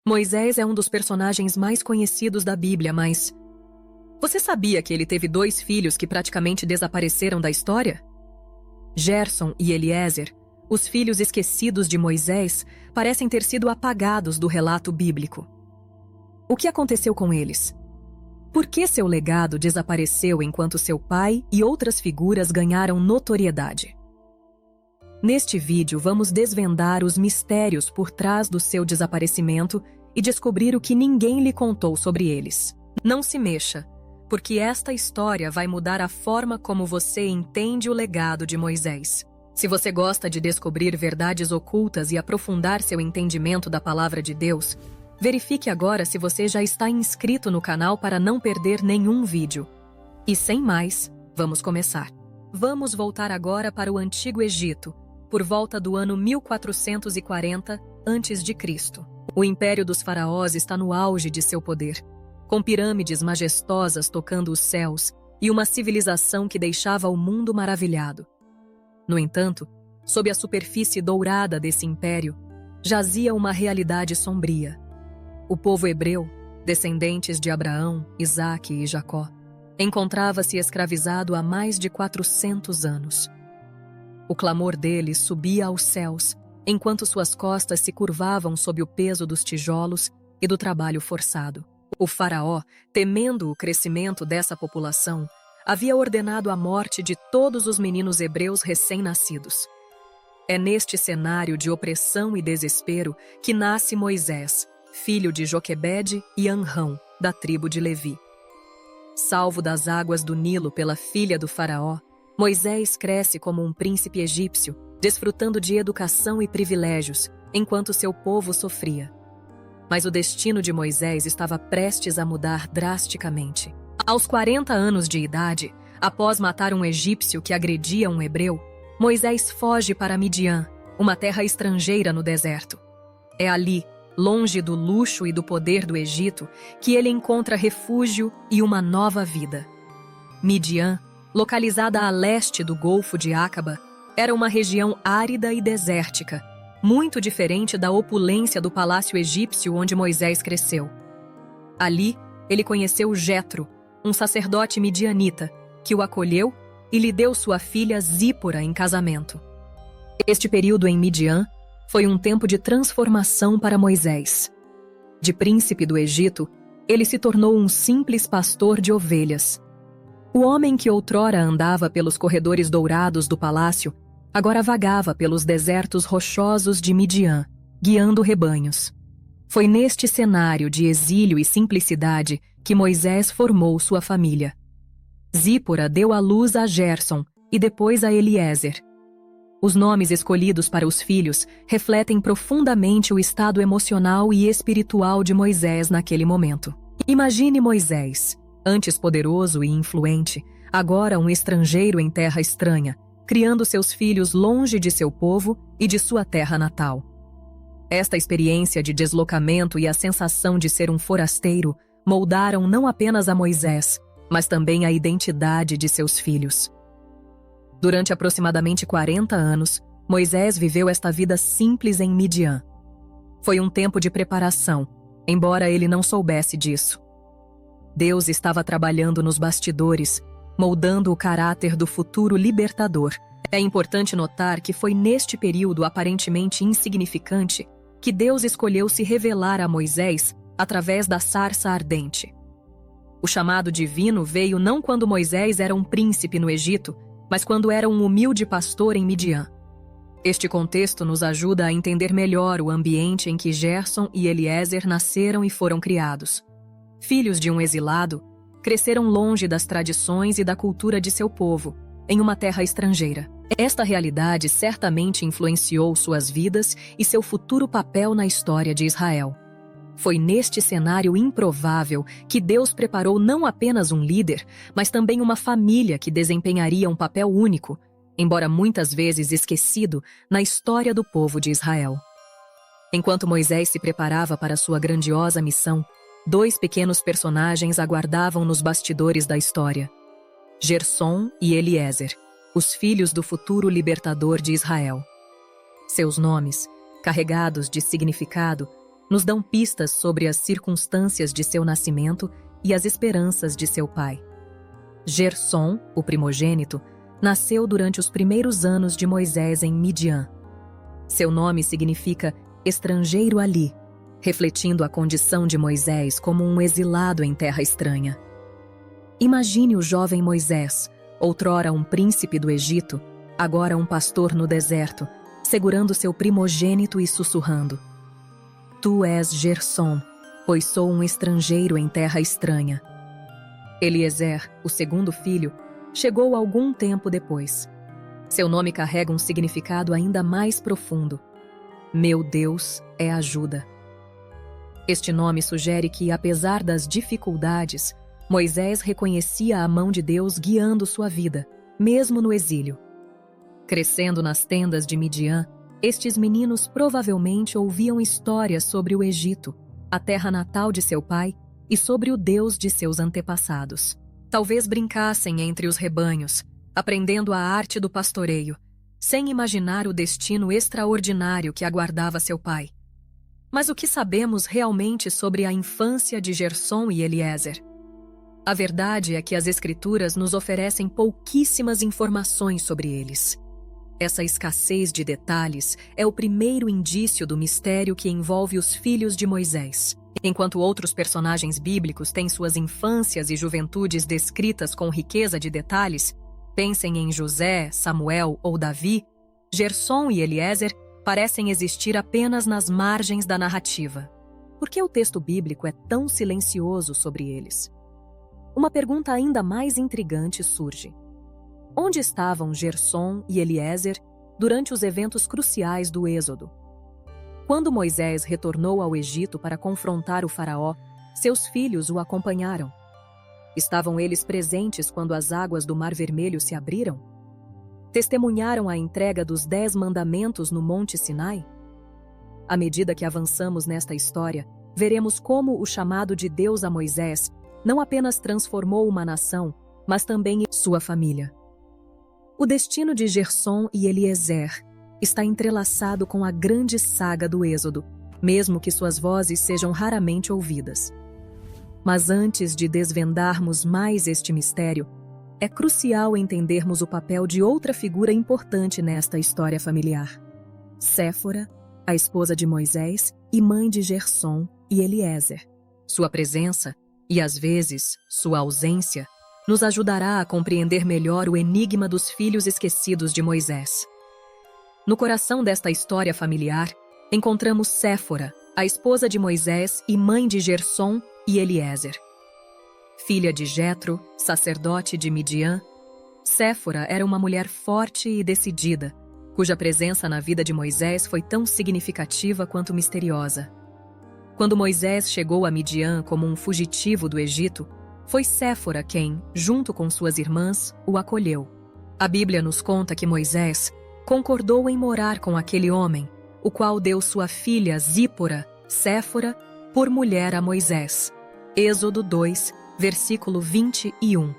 Moisés é um dos personagens mais conhecidos da Bíblia, mas... Você sabia que ele teve 2 filhos que praticamente desapareceram da história? Gerson e Eliezer, os filhos esquecidos de Moisés, parecem ter sido apagados do relato bíblico. O que aconteceu com eles? Por que seu legado desapareceu enquanto seu pai e outras figuras ganharam notoriedade? Neste vídeo, vamos desvendar os mistérios por trás do seu desaparecimento e descobrir o que ninguém lhe contou sobre eles. Não se mexa, porque esta história vai mudar a forma como você entende o legado de Moisés. Se você gosta de descobrir verdades ocultas e aprofundar seu entendimento da palavra de Deus, verifique agora se você já está inscrito no canal para não perder nenhum vídeo. E sem mais, vamos começar. Vamos voltar agora para o Antigo Egito, por volta do ano 1440 a.C. O Império dos Faraós está no auge de seu poder, com pirâmides majestosas tocando os céus e uma civilização que deixava o mundo maravilhado. No entanto, sob a superfície dourada desse império, jazia uma realidade sombria. O povo hebreu, descendentes de Abraão, Isaque e Jacó, encontrava-se escravizado há mais de 400 anos. O clamor deles subia aos céus, enquanto suas costas se curvavam sob o peso dos tijolos e do trabalho forçado. O faraó, temendo o crescimento dessa população, havia ordenado a morte de todos os meninos hebreus recém-nascidos. É neste cenário de opressão e desespero que nasce Moisés, filho de Joquebede e Anrão, da tribo de Levi. Salvo das águas do Nilo pela filha do faraó, Moisés cresce como um príncipe egípcio, desfrutando de educação e privilégios, enquanto seu povo sofria. Mas o destino de Moisés estava prestes a mudar drasticamente. Aos 40 anos de idade, após matar um egípcio que agredia um hebreu, Moisés foge para Midian, uma terra estrangeira no deserto. É ali, longe do luxo e do poder do Egito, que ele encontra refúgio e uma nova vida. Midian, localizada a leste do Golfo de Acaba, era uma região árida e desértica, muito diferente da opulência do palácio egípcio onde Moisés cresceu. Ali, ele conheceu Jetro, um sacerdote midianita, que o acolheu e lhe deu sua filha Zípora em casamento. Este período em Midian foi um tempo de transformação para Moisés. De príncipe do Egito, ele se tornou um simples pastor de ovelhas. O homem que outrora andava pelos corredores dourados do palácio, agora vagava pelos desertos rochosos de Midian, guiando rebanhos. Foi neste cenário de exílio e simplicidade que Moisés formou sua família. Zípora deu à luz a Gerson e depois a Eliezer. Os nomes escolhidos para os filhos refletem profundamente o estado emocional e espiritual de Moisés naquele momento. Imagine Moisés, antes poderoso e influente, agora um estrangeiro em terra estranha, criando seus filhos longe de seu povo e de sua terra natal. Esta experiência de deslocamento e a sensação de ser um forasteiro moldaram não apenas a Moisés, mas também a identidade de seus filhos. Durante aproximadamente 40 anos, Moisés viveu esta vida simples em Midian. Foi um tempo de preparação, embora ele não soubesse disso. Deus estava trabalhando nos bastidores, moldando o caráter do futuro libertador. É importante notar que foi neste período aparentemente insignificante que Deus escolheu se revelar a Moisés através da sarça ardente. O chamado divino veio não quando Moisés era um príncipe no Egito, mas quando era um humilde pastor em Midian. Este contexto nos ajuda a entender melhor o ambiente em que Gerson e Eliezer nasceram e foram criados. Filhos de um exilado, cresceram longe das tradições e da cultura de seu povo, em uma terra estrangeira. Esta realidade certamente influenciou suas vidas e seu futuro papel na história de Israel. Foi neste cenário improvável que Deus preparou não apenas um líder, mas também uma família que desempenharia um papel único, embora muitas vezes esquecido, na história do povo de Israel. Enquanto Moisés se preparava para sua grandiosa missão, 2 pequenos personagens aguardavam nos bastidores da história: Gerson e Eliezer, os filhos do futuro libertador de Israel. Seus nomes, carregados de significado, nos dão pistas sobre as circunstâncias de seu nascimento e as esperanças de seu pai. Gersom, o primogênito, nasceu durante os primeiros anos de Moisés em Midian. Seu nome significa estrangeiro ali, refletindo a condição de Moisés como um exilado em terra estranha. Imagine o jovem Moisés, outrora um príncipe do Egito, agora um pastor no deserto, segurando seu primogênito e sussurrando: Tu és Gersom, pois sou um estrangeiro em terra estranha. Eliezer, o segundo filho, chegou algum tempo depois. Seu nome carrega um significado ainda mais profundo. Meu Deus é ajuda. Este nome sugere que, apesar das dificuldades, Moisés reconhecia a mão de Deus guiando sua vida, mesmo no exílio. Crescendo nas tendas de Midian, estes meninos provavelmente ouviam histórias sobre o Egito, a terra natal de seu pai, e sobre o Deus de seus antepassados. Talvez brincassem entre os rebanhos, aprendendo a arte do pastoreio, sem imaginar o destino extraordinário que aguardava seu pai. Mas o que sabemos realmente sobre a infância de Gersom e Eliezer? A verdade é que as Escrituras nos oferecem pouquíssimas informações sobre eles. Essa escassez de detalhes é o primeiro indício do mistério que envolve os filhos de Moisés. Enquanto outros personagens bíblicos têm suas infâncias e juventudes descritas com riqueza de detalhes, pensem em José, Samuel ou Davi, Gersom e Eliezer parecem existir apenas nas margens da narrativa. Por que o texto bíblico é tão silencioso sobre eles? Uma pergunta ainda mais intrigante surge. Onde estavam Gersom e Eliezer durante os eventos cruciais do Êxodo? Quando Moisés retornou ao Egito para confrontar o faraó, seus filhos o acompanharam. Estavam eles presentes quando as águas do Mar Vermelho se abriram? Testemunharam a entrega dos 10 mandamentos no Monte Sinai? À medida que avançamos nesta história, veremos como o chamado de Deus a Moisés não apenas transformou uma nação, mas também sua família. O destino de Gersom e Eliezer está entrelaçado com a grande saga do Êxodo, mesmo que suas vozes sejam raramente ouvidas. Mas antes de desvendarmos mais este mistério, é crucial entendermos o papel de outra figura importante nesta história familiar. Séfora, a esposa de Moisés e mãe de Gersom e Eliezer. Sua presença, e às vezes sua ausência, nos ajudará a compreender melhor o enigma dos filhos esquecidos de Moisés. No coração desta história familiar, encontramos Séfora, a esposa de Moisés e mãe de Gersom e Eliezer. Filha de Jetro, sacerdote de Midian, Séfora era uma mulher forte e decidida, cuja presença na vida de Moisés foi tão significativa quanto misteriosa. Quando Moisés chegou a Midian como um fugitivo do Egito, foi Séfora quem, junto com suas irmãs, o acolheu. A Bíblia nos conta que Moisés concordou em morar com aquele homem, o qual deu sua filha Zípora, Séfora, por mulher a Moisés. Êxodo 2, versículo 21.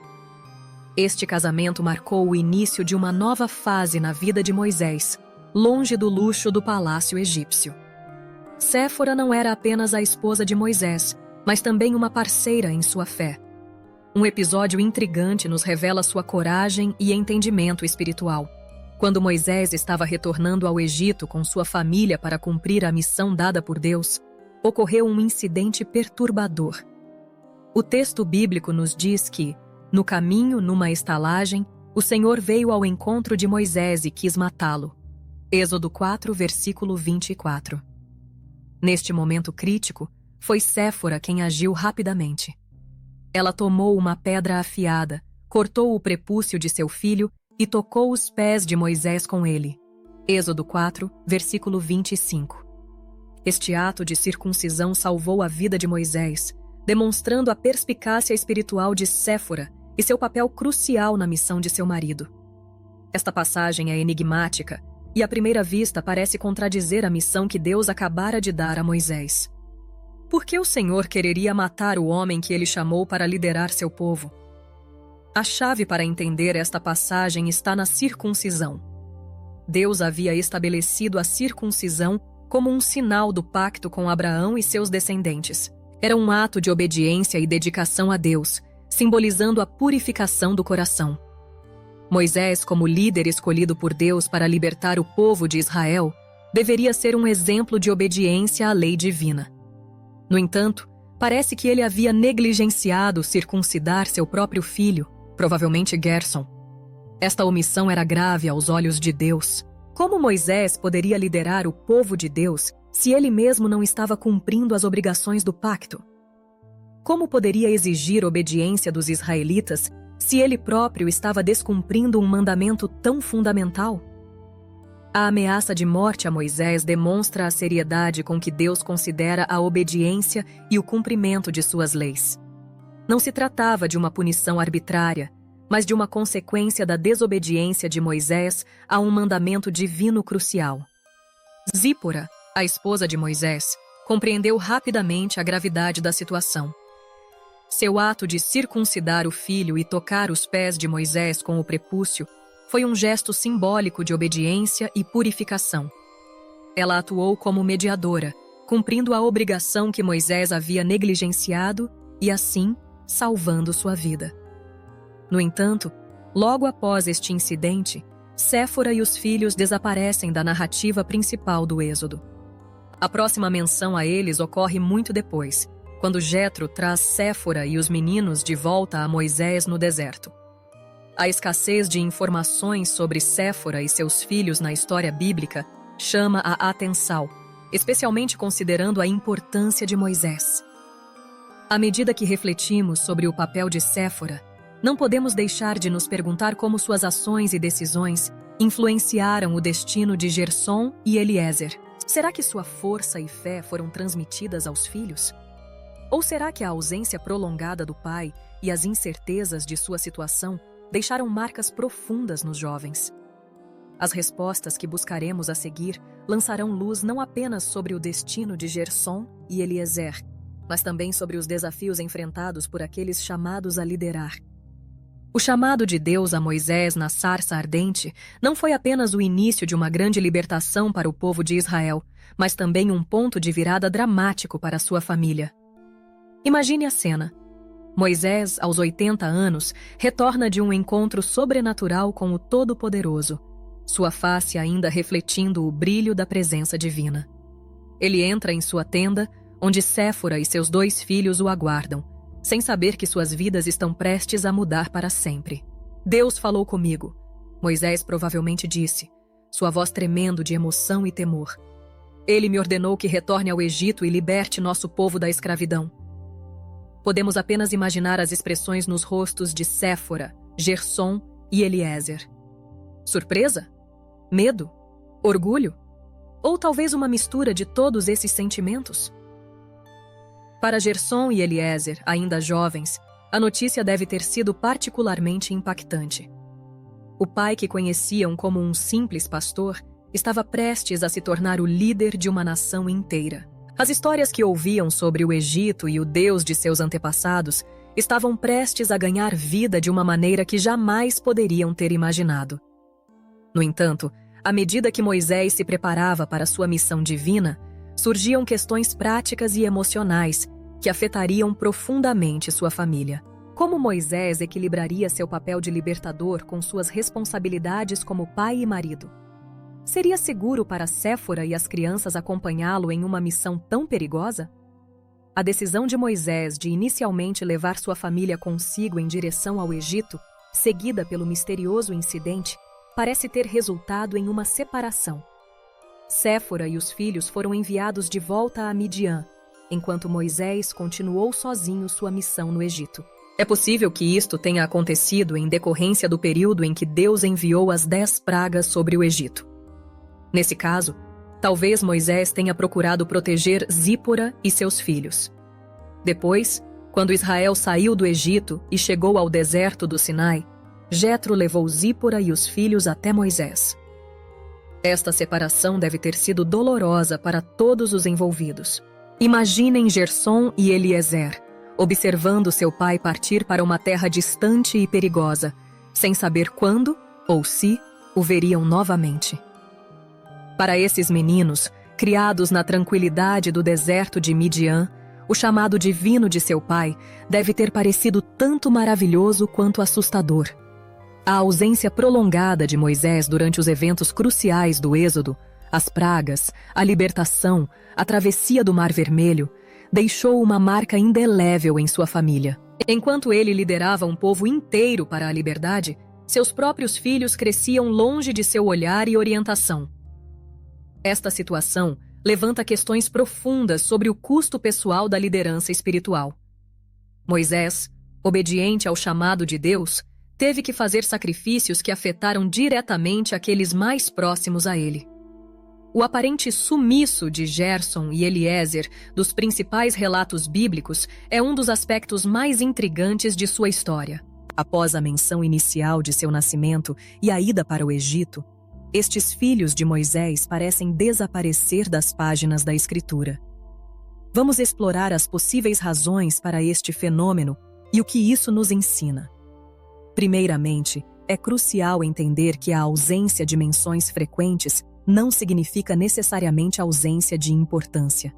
Este casamento marcou o início de uma nova fase na vida de Moisés, longe do luxo do palácio egípcio. Séfora não era apenas a esposa de Moisés, mas também uma parceira em sua fé. Um episódio intrigante nos revela sua coragem e entendimento espiritual. Quando Moisés estava retornando ao Egito com sua família para cumprir a missão dada por Deus, ocorreu um incidente perturbador. O texto bíblico nos diz que, no caminho, numa estalagem, o Senhor veio ao encontro de Moisés e quis matá-lo. Êxodo 4, versículo 24. Neste momento crítico, foi Séfora quem agiu rapidamente. Ela tomou uma pedra afiada, cortou o prepúcio de seu filho e tocou os pés de Moisés com ele. Êxodo 4, versículo 25. Este ato de circuncisão salvou a vida de Moisés, demonstrando a perspicácia espiritual de Séfora e seu papel crucial na missão de seu marido. Esta passagem é enigmática e, à primeira vista, parece contradizer a missão que Deus acabara de dar a Moisés. Por que o Senhor quereria matar o homem que ele chamou para liderar seu povo? A chave para entender esta passagem está na circuncisão. Deus havia estabelecido a circuncisão como um sinal do pacto com Abraão e seus descendentes. Era um ato de obediência e dedicação a Deus, simbolizando a purificação do coração. Moisés, como líder escolhido por Deus para libertar o povo de Israel, deveria ser um exemplo de obediência à lei divina. No entanto, parece que ele havia negligenciado circuncidar seu próprio filho, provavelmente Gerson. Esta omissão era grave aos olhos de Deus. Como Moisés poderia liderar o povo de Deus se ele mesmo não estava cumprindo as obrigações do pacto? Como poderia exigir obediência dos israelitas se ele próprio estava descumprindo um mandamento tão fundamental? A ameaça de morte a Moisés demonstra a seriedade com que Deus considera a obediência e o cumprimento de suas leis. Não se tratava de uma punição arbitrária, mas de uma consequência da desobediência de Moisés a um mandamento divino crucial. Zípora, a esposa de Moisés, compreendeu rapidamente a gravidade da situação. Seu ato de circuncidar o filho e tocar os pés de Moisés com o prepúcio foi um gesto simbólico de obediência e purificação. Ela atuou como mediadora, cumprindo a obrigação que Moisés havia negligenciado e, assim, salvando sua vida. No entanto, logo após este incidente, Séfora e os filhos desaparecem da narrativa principal do Êxodo. A próxima menção a eles ocorre muito depois, quando Jetro traz Séfora e os meninos de volta a Moisés no deserto. A escassez de informações sobre Séfora e seus filhos na história bíblica chama a atenção, especialmente considerando a importância de Moisés. À medida que refletimos sobre o papel de Séfora, não podemos deixar de nos perguntar como suas ações e decisões influenciaram o destino de Gersom e Eliezer. Será que sua força e fé foram transmitidas aos filhos? Ou será que a ausência prolongada do pai e as incertezas de sua situação deixaram marcas profundas nos jovens? As respostas que buscaremos a seguir lançarão luz não apenas sobre o destino de Gersom e Eliezer, mas também sobre os desafios enfrentados por aqueles chamados a liderar. O chamado de Deus a Moisés na sarça ardente não foi apenas o início de uma grande libertação para o povo de Israel, mas também um ponto de virada dramático para sua família. Imagine a cena. Moisés, aos 80 anos, retorna de um encontro sobrenatural com o Todo-Poderoso, sua face ainda refletindo o brilho da presença divina. Ele entra em sua tenda, onde Séfora e seus 2 filhos o aguardam, sem saber que suas vidas estão prestes a mudar para sempre. Deus falou comigo, Moisés provavelmente disse, sua voz tremendo de emoção e temor. Ele me ordenou que retorne ao Egito e liberte nosso povo da escravidão. Podemos apenas imaginar as expressões nos rostos de Séfora, Gersom e Eliezer. Surpresa? Medo? Orgulho? Ou talvez uma mistura de todos esses sentimentos? Para Gersom e Eliezer, ainda jovens, a notícia deve ter sido particularmente impactante. O pai que conheciam como um simples pastor estava prestes a se tornar o líder de uma nação inteira. As histórias que ouviam sobre o Egito e o Deus de seus antepassados estavam prestes a ganhar vida de uma maneira que jamais poderiam ter imaginado. No entanto, à medida que Moisés se preparava para sua missão divina, surgiam questões práticas e emocionais que afetariam profundamente sua família. Como Moisés equilibraria seu papel de libertador com suas responsabilidades como pai e marido? Seria seguro para Séfora e as crianças acompanhá-lo em uma missão tão perigosa? A decisão de Moisés de inicialmente levar sua família consigo em direção ao Egito, seguida pelo misterioso incidente, parece ter resultado em uma separação. Séfora e os filhos foram enviados de volta a Midian, enquanto Moisés continuou sozinho sua missão no Egito. É possível que isto tenha acontecido em decorrência do período em que Deus enviou as 10 pragas sobre o Egito. Nesse caso, talvez Moisés tenha procurado proteger Zípora e seus filhos. Depois, quando Israel saiu do Egito e chegou ao deserto do Sinai, Jetro levou Zípora e os filhos até Moisés. Esta separação deve ter sido dolorosa para todos os envolvidos. Imaginem Gersom e Eliezer, observando seu pai partir para uma terra distante e perigosa, sem saber quando ou se o veriam novamente. Para esses meninos, Criados na tranquilidade do deserto de Midian, o chamado divino de seu pai deve ter parecido tanto maravilhoso quanto assustador. A ausência prolongada de Moisés durante os eventos cruciais do Êxodo, as pragas, a libertação, a travessia do Mar Vermelho, deixou uma marca indelével em sua família. Enquanto ele liderava um povo inteiro para a liberdade, seus próprios filhos cresciam longe de seu olhar e orientação. Esta situação levanta questões profundas sobre o custo pessoal da liderança espiritual. Moisés, obediente ao chamado de Deus, teve que fazer sacrifícios que afetaram diretamente aqueles mais próximos a ele. O aparente sumiço de Gerson e Eliezer dos principais relatos bíblicos é um dos aspectos mais intrigantes de sua história. Após a menção inicial de seu nascimento e a ida para o Egito, estes filhos de Moisés parecem desaparecer das páginas da Escritura. Vamos explorar as possíveis razões para este fenômeno e o que isso nos ensina. Primeiramente, é crucial entender que a ausência de menções frequentes não significa necessariamente ausência de importância.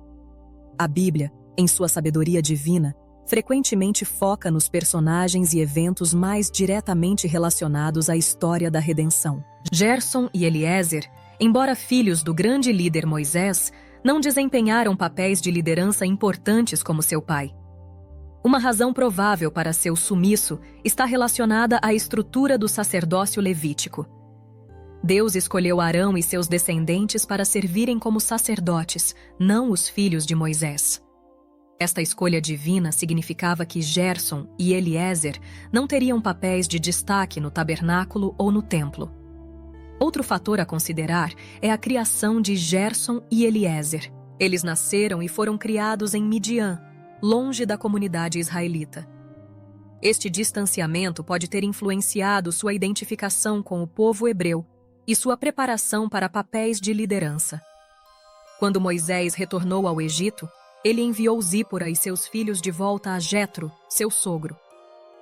A Bíblia, em sua sabedoria divina, frequentemente foca nos personagens e eventos mais diretamente relacionados à história da redenção. Gerson e Eliezer, embora filhos do grande líder Moisés, não desempenharam papéis de liderança importantes como seu pai. Uma razão provável para seu sumiço está relacionada à estrutura do sacerdócio levítico. Deus escolheu Arão e seus descendentes para servirem como sacerdotes, não os filhos de Moisés. Esta escolha divina significava que Gerson e Eliezer não teriam papéis de destaque no tabernáculo ou no templo. Outro fator a considerar é a criação de Gerson e Eliezer. Eles nasceram e foram criados em Midian, longe da comunidade israelita. Este distanciamento pode ter influenciado sua identificação com o povo hebreu e sua preparação para papéis de liderança. Quando Moisés retornou ao Egito, ele enviou Zípora e seus filhos de volta a Jetro, seu sogro.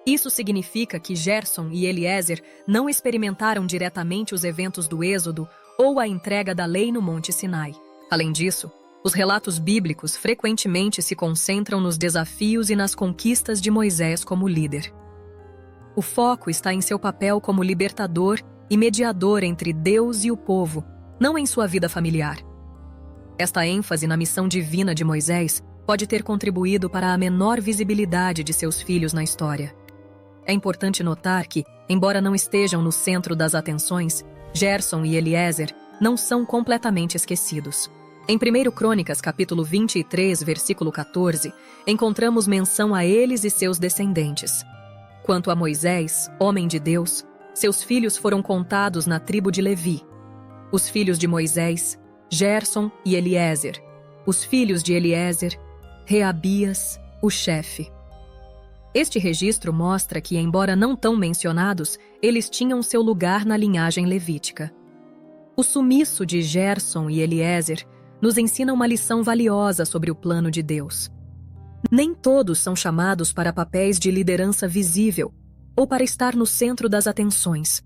Isso significa que Gerson e Eliezer não experimentaram diretamente os eventos do Êxodo ou a entrega da lei no Monte Sinai. Além disso, os relatos bíblicos frequentemente se concentram nos desafios e nas conquistas de Moisés como líder. O foco está em seu papel como libertador e mediador entre Deus e o povo, não em sua vida familiar. Esta ênfase na missão divina de Moisés pode ter contribuído para a menor visibilidade de seus filhos na história. É importante notar que, embora não estejam no centro das atenções, Gerson e Eliezer não são completamente esquecidos. Em 1 Crônicas, capítulo 23, versículo 14, encontramos menção a eles e seus descendentes. Quanto a Moisés, homem de Deus, seus filhos foram contados na tribo de Levi. Os filhos de Moisés, Gerson e Eliezer. Os filhos de Eliezer, Reabias, o chefe. Este registro mostra que, embora não tão mencionados, eles tinham seu lugar na linhagem levítica. O sumiço de Gerson e Eliezer nos ensina uma lição valiosa sobre o plano de Deus. Nem todos são chamados para papéis de liderança visível ou para estar no centro das atenções.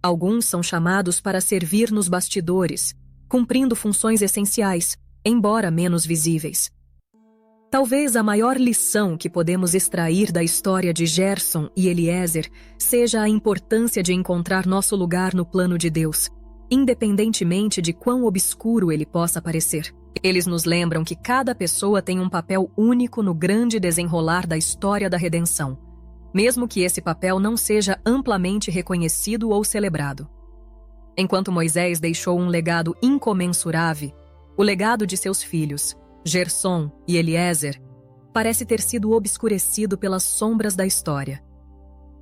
Alguns são chamados para servir nos bastidores, cumprindo funções essenciais, embora menos visíveis. Talvez a maior lição que podemos extrair da história de Gerson e Eliezer seja a importância de encontrar nosso lugar no plano de Deus, independentemente de quão obscuro ele possa parecer. Eles nos lembram que cada pessoa tem um papel único no grande desenrolar da história da redenção, mesmo que esse papel não seja amplamente reconhecido ou celebrado. Enquanto Moisés deixou um legado incomensurável, o legado de seus filhos, Gerson e Eliezer, parece ter sido obscurecido pelas sombras da história.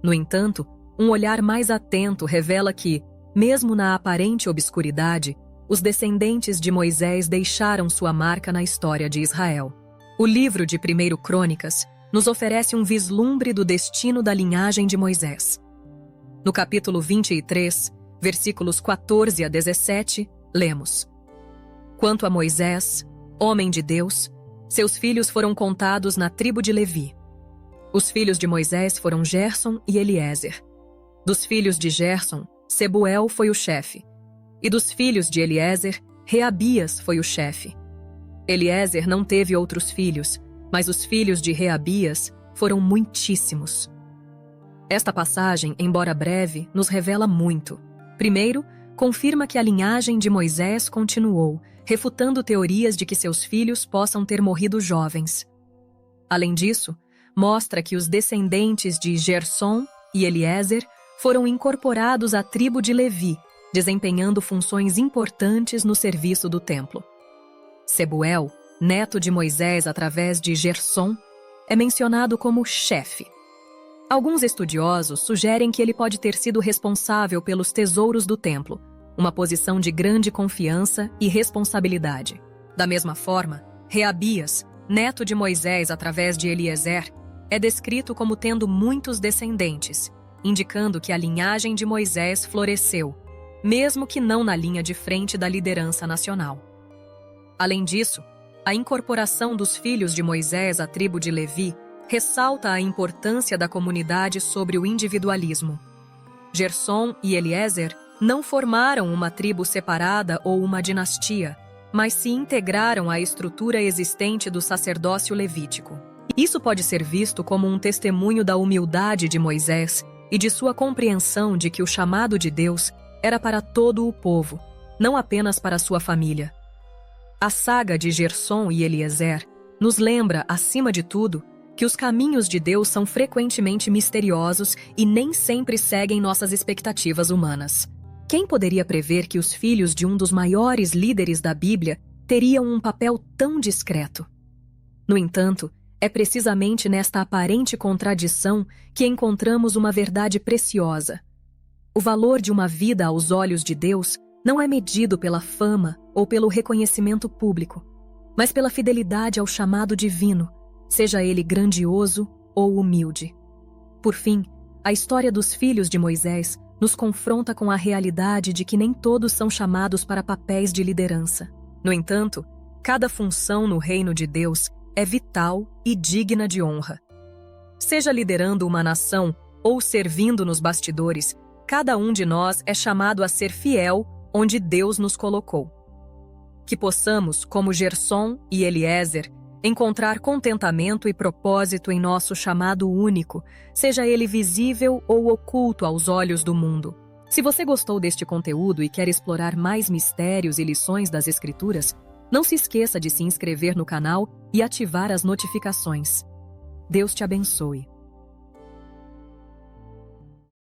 No entanto, um olhar mais atento revela que, mesmo na aparente obscuridade, os descendentes de Moisés deixaram sua marca na história de Israel. O livro de 1 Crônicas nos oferece um vislumbre do destino da linhagem de Moisés. No capítulo 23, versículos 14 a 17, lemos: Quanto a Moisés, homem de Deus, seus filhos foram contados na tribo de Levi. Os filhos de Moisés foram Gerson e Eliezer. Dos filhos de Gerson, Sebuel foi o chefe. E dos filhos de Eliezer, Reabias foi o chefe. Eliezer não teve outros filhos, mas os filhos de Reabias foram muitíssimos. Esta passagem, embora breve, nos revela muito. Primeiro, confirma que a linhagem de Moisés continuou, refutando teorias de que seus filhos possam ter morrido jovens. Além disso, mostra que os descendentes de Gersom e Eliezer foram incorporados à tribo de Levi, desempenhando funções importantes no serviço do templo. Sebuel, neto de Moisés através de Gersom, é mencionado como chefe. Alguns estudiosos sugerem que ele pode ter sido responsável pelos tesouros do templo, uma posição de grande confiança e responsabilidade. Da mesma forma, Reabias, neto de Moisés através de Eliezer, é descrito como tendo muitos descendentes, indicando que a linhagem de Moisés floresceu, mesmo que não na linha de frente da liderança nacional. Além disso, a incorporação dos filhos de Moisés à tribo de Levi ressalta a importância da comunidade sobre o individualismo. Gersom e Eliezer não formaram uma tribo separada ou uma dinastia, mas se integraram à estrutura existente do sacerdócio levítico. Isso pode ser visto como um testemunho da humildade de Moisés e de sua compreensão de que o chamado de Deus era para todo o povo, não apenas para sua família. A saga de Gersom e Eliezer nos lembra, acima de tudo, que os caminhos de Deus são frequentemente misteriosos e nem sempre seguem nossas expectativas humanas. Quem poderia prever que os filhos de um dos maiores líderes da Bíblia teriam um papel tão discreto? No entanto, é precisamente nesta aparente contradição que encontramos uma verdade preciosa. O valor de uma vida aos olhos de Deus não é medido pela fama ou pelo reconhecimento público, mas pela fidelidade ao chamado divino, seja ele grandioso ou humilde. Por fim, a história dos filhos de Moisés nos confronta com a realidade de que nem todos são chamados para papéis de liderança. No entanto, cada função no reino de Deus é vital e digna de honra. Seja liderando uma nação ou servindo nos bastidores, cada um de nós é chamado a ser fiel onde Deus nos colocou. Que possamos, como Gersom e Eliezer, encontrar contentamento e propósito em nosso chamado único, seja ele visível ou oculto aos olhos do mundo. Se você gostou deste conteúdo e quer explorar mais mistérios e lições das Escrituras, não se esqueça de se inscrever no canal e ativar as notificações. Deus te abençoe.